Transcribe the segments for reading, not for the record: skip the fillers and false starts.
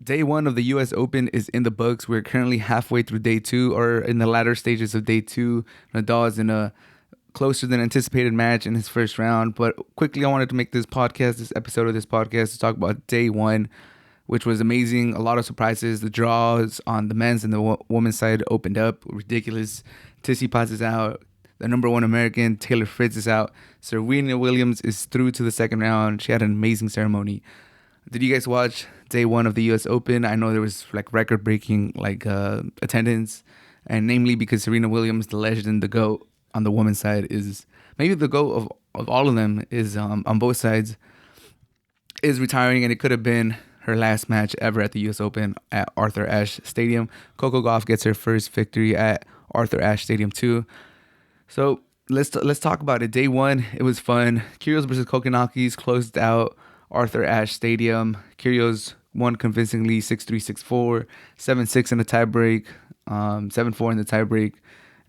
Day one of the U.S. Open is in the books. We're currently halfway through day two, or in the latter stages of day two. Nadal is in a closer than anticipated match in his first round. But quickly, I wanted to make this episode of this podcast, to talk about day one, which was amazing. A lot of surprises. The draws on the men's and the women's side opened up. Ridiculous. Tsitsipas is out. The number one American, Taylor Fritz, is out. Serena Williams is through to the second round. She had an amazing ceremony. Did you guys watch day one of the U.S. Open? I know there was like record-breaking attendance, and namely because Serena Williams, the legend, the GOAT on the women's side, is maybe the GOAT of all of them, is on both sides, is retiring, and it could have been her last match ever at the U.S. Open at Arthur Ashe Stadium. Coco Gauff gets her first victory at Arthur Ashe Stadium too. So let's talk about it. Day one, it was fun. Kyrgios versus Kokkinakis closed out Arthur Ashe Stadium. Kyrgios won convincingly 6-3, 6-4, 7-6 in the tiebreak, 7-4 in the tiebreak.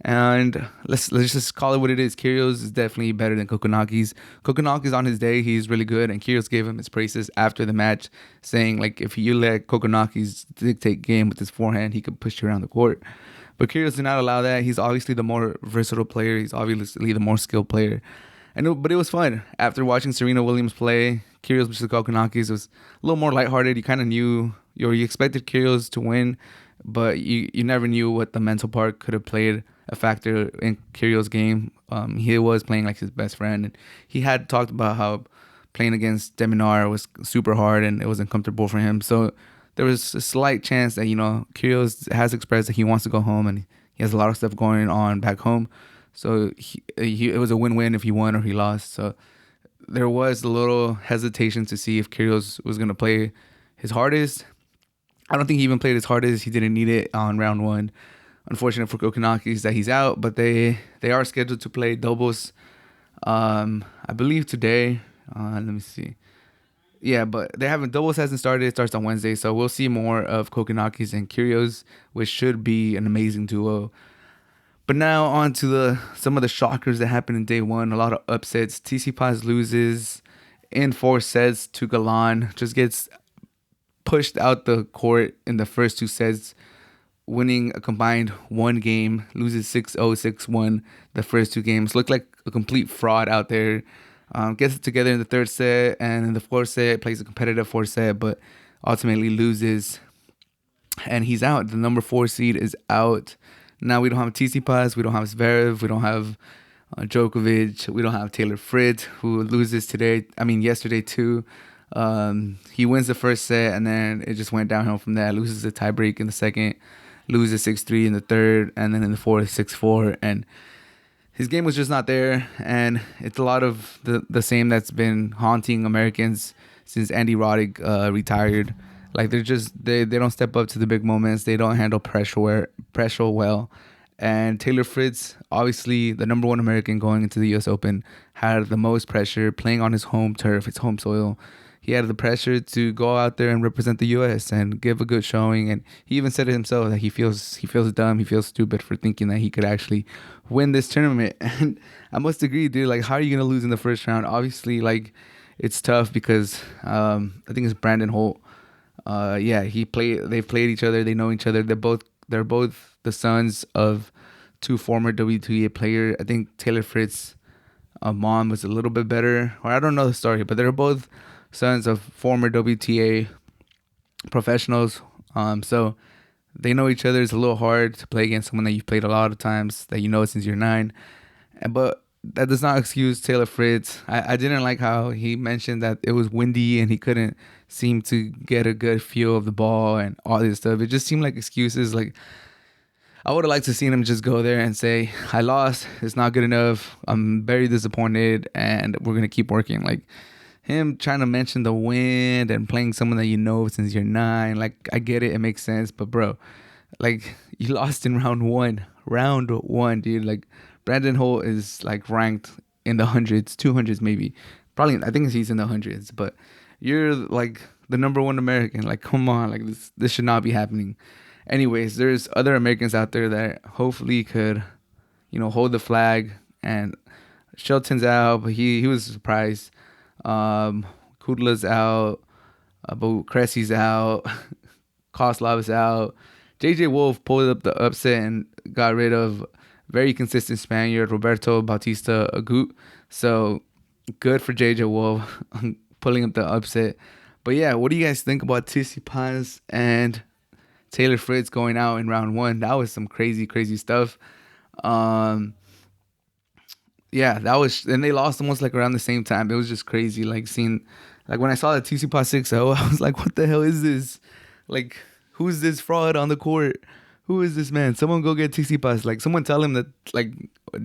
And let's just call it what it is. Kyrgios is definitely better than Kokkinakis. Kokkinakis on his day, he's really good, and Kyrgios gave him his praises after the match, saying like if you let Kokkinakis dictate game with his forehand, he could push you around the court. But Kyrgios did not allow that. He's obviously the more versatile player. He's obviously the more skilled player. But it was fun. After watching Serena Williams play, Kyrgios versus Kokkinakis was a little more lighthearted. You kind of knew, you expected Kyrgios to win, but you never knew what the mental part could have played a factor in Kyrgios' game. He was playing like his best friend, and he had talked about how playing against Deminar was super hard and it wasn't comfortable for him. So there was a slight chance that, Kyrgios has expressed that he wants to go home, and he has a lot of stuff going on back home. So it was a win-win if he won or he lost. So there was a little hesitation to see if Kyrgios was going to play his hardest. I don't think he even played his hardest. He didn't need it on round one. Unfortunate for Kokkinakis that he's out, but they are scheduled to play doubles, I believe today. Let me see. Yeah, but doubles hasn't started. It starts on Wednesday, so we'll see more of Kokkinakis and Kyrgios, which should be an amazing duo. But now on to some of the shockers that happened in day one. A lot of upsets. Tsitsipas loses in 4 sets to Galan. Just gets pushed out the court in the first 2 sets, winning a combined 1 game. Loses 6-0, 6-1 the first 2 games. Looked like a complete fraud out there. Gets it together in the 3rd set, and in the 4th set, plays a competitive 4th set, but ultimately loses. And he's out. The number 4 seed is out. Now we don't have Tsitsipas, we don't have Zverev, we don't have Djokovic, we don't have Taylor Fritz, who loses yesterday too. He wins the first set, and then it just went downhill from there. Loses the tiebreak in the second, loses 6-3 in the third, and then in the fourth, 6-4. And his game was just not there, and it's a lot of the same that's been haunting Americans since Andy Roddick retired. Like they don't step up to the big moments. They don't handle pressure well. And Taylor Fritz, obviously the number 1 American going into the U.S. Open, had the most pressure playing on his home turf, his home soil. He had the pressure to go out there and represent the U.S. and give a good showing. And he even said it himself that he feels dumb, he feels stupid for thinking that he could actually win this tournament. And I must agree, dude. Like, how are you gonna lose in the first round? Obviously, like, it's tough because I think it's Brandon Holt. They've played each other, they know each other. They're both the sons of 2 former WTA players. I think Taylor Fritz's mom was a little bit better, or I don't know the story, but they're both sons of former WTA professionals. So they know each other. It's a little hard to play against someone that you've played a lot of times, that you know since you're 9. But that does not excuse Taylor Fritz. I didn't like how he mentioned that it was windy and he couldn't seem to get a good feel of the ball and all this stuff. It just seemed like excuses. Like, I would have liked to seen him just go there and say, I lost, it's not good enough, I'm very disappointed, and we're going to keep working. Like, him trying to mention the wind and playing someone that you know since you're 9, like, I get it makes sense, but bro, like, you lost in round one, dude. Like, Brandon Holt is like ranked in the hundreds, 200s maybe. Probably, I think he's in the hundreds, but you're like the number 1 American. Like, come on, like this should not be happening. Anyways, there's other Americans out there that hopefully could, hold the flag. And Shelton's out, but he was surprised. Kudla's out, but Cressy's out. Kozlov is out. JJ Wolf pulled up the upset and got rid of very consistent Spaniard Roberto Bautista Agut. So good for JJ Wolf pulling up the upset. But yeah, what do you guys think about Tsitsipas and Taylor Fritz going out in round one? That was some crazy, crazy stuff. Yeah, that was, and they lost almost like around the same time. It was just crazy, like seeing, like when I saw the Tsitsipas 6-0, I was like, what the hell is this? Like, who's this fraud on the court? Who is this man? Someone go get Tsitsipas. Like, someone tell him that, like,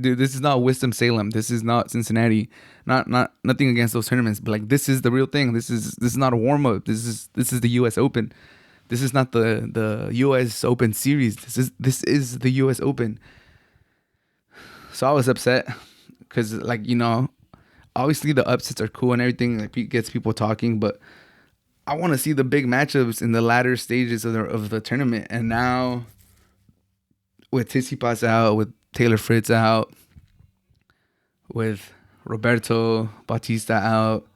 dude, this is not Winston-Salem. This is not Cincinnati. Nothing against those tournaments, but like, this is the real thing. This is not a warm up. This is the U.S. Open. This is not the U.S. Open series. This is the U.S. Open. So I was upset because, like, you know, obviously the upsets are cool and everything. Like, it gets people talking, but I want to see the big matchups in the latter stages of the tournament. And now, with Tsitsipas out, with Taylor Fritz out, with Roberto Bautista out,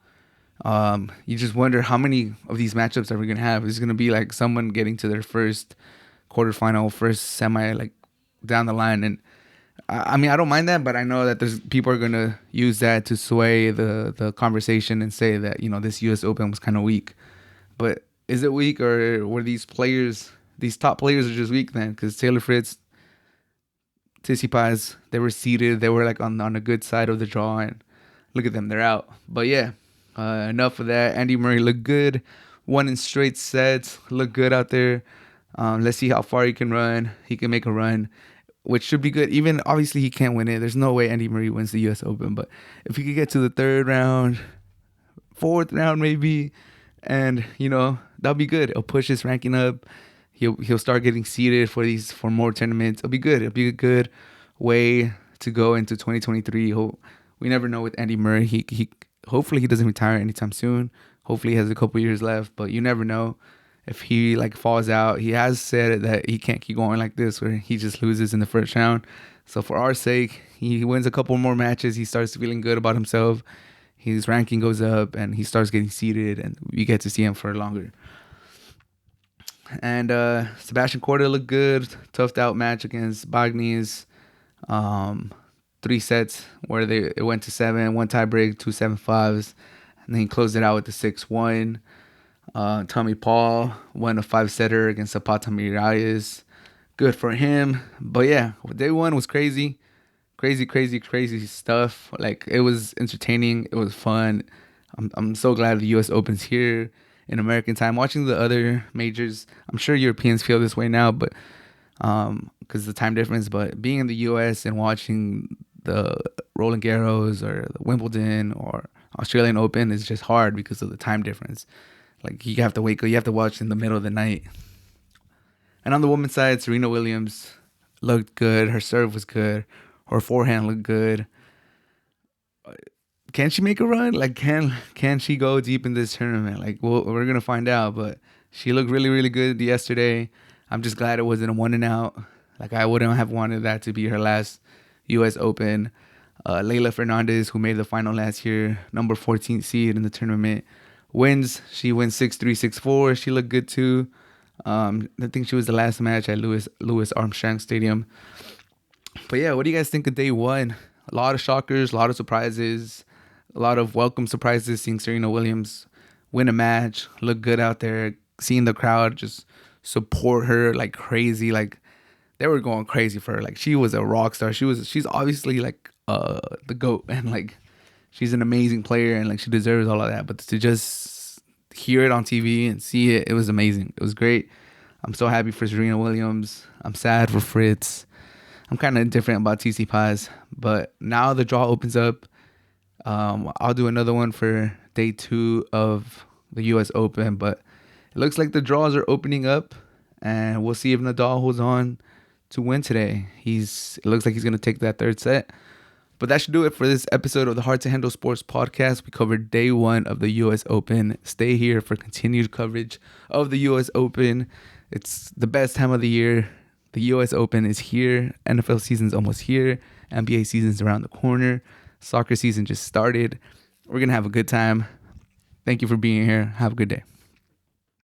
you just wonder how many of these matchups are we going to have. Is it going to be like someone getting to their first quarterfinal, first semi, like down the line? And I mean, I don't mind that, but I know that there's people are going to use that to sway the conversation and say that, you know, this U.S. Open was kind of weak. But is it weak, or were these top players are just weak then? Because Taylor Fritz, Tsitsipas, they were seeded. They were like on a good side of the draw, and look at them, they're out. But yeah, enough of that. Andy Murray looked good, won in straight sets, looked good out there. Let's see how far he can run. He can make a run, which should be good. Even obviously he can't win it. There's no way Andy Murray wins the U.S. Open, but if he could get to the third round, fourth round maybe, and you know, that'll be good. It'll push his ranking up. He'll start getting seeded for more tournaments. It'll be good. It'll be a good way to go into 2023. We never know with Andy Murray. He hopefully he doesn't retire anytime soon. Hopefully he has a couple years left, but you never know if he like falls out. He has said that he can't keep going like this where he just loses in the first round. So for our sake, he wins a couple more matches. He starts feeling good about himself. His ranking goes up and he starts getting seeded, and we get to see him for longer. And Sebastian Korda looked good. Toughed out match against Bagnis. 3 sets where it went to 7, 1 tie break, 2 7-5s, and then he closed it out with the 6-1. Tommy Paul won a 5-setter against Zapata Miralles. Good for him. But yeah, day one was crazy. Crazy stuff. Like, it was entertaining. It was fun. I'm so glad the U.S. Open's here in American time. Watching the other majors, I'm sure Europeans feel this way now, but because of the time difference. But being in the U.S. and watching the Roland Garros or the Wimbledon or Australian Open is just hard because of the time difference. Like, you have to wake up, you have to watch in the middle of the night. And on the women's side, Serena Williams looked good. Her serve was good. Her forehand looked good. Can she make a run? Like, can she go deep in this tournament? Like, we're going to find out. But she looked really, really good yesterday. I'm just glad it wasn't a 1-and-out. Like, I wouldn't have wanted that to be her last U.S. Open. Leylah Fernandez, who made the final last year, number 14 seed in the tournament, wins. She wins 6-3, 6-4. She looked good too. I think she was the last match at Louis Armstrong Stadium. But yeah, what do you guys think of day one? A lot of shockers, a lot of surprises, a lot of welcome surprises. Seeing Serena Williams win a match, look good out there, seeing the crowd just support her like crazy. Like, they were going crazy for her. Like, she was a rock star. She's obviously like the GOAT, and like, she's an amazing player, and like, she deserves all of that. But to just hear it on TV and see it, it was amazing. It was great. I'm so happy for Serena Williams. I'm sad for Fritz. I'm kind of indifferent about Tsitsipas, but now the draw opens up. I'll do another one for day 2 of the U.S. Open, but it looks like the draws are opening up, and we'll see if Nadal holds on to win today. It looks like he's going to take that 3rd set. But that should do it for this episode of the Hard to Handle Sports Podcast. We covered day 1 of the U.S. Open. Stay here for continued coverage of the U.S. Open. It's the best time of the year. The U.S. Open is here. NFL season's almost here. NBA season's around the corner. Soccer season just started. We're going to have a good time. Thank you for being here. Have a good day.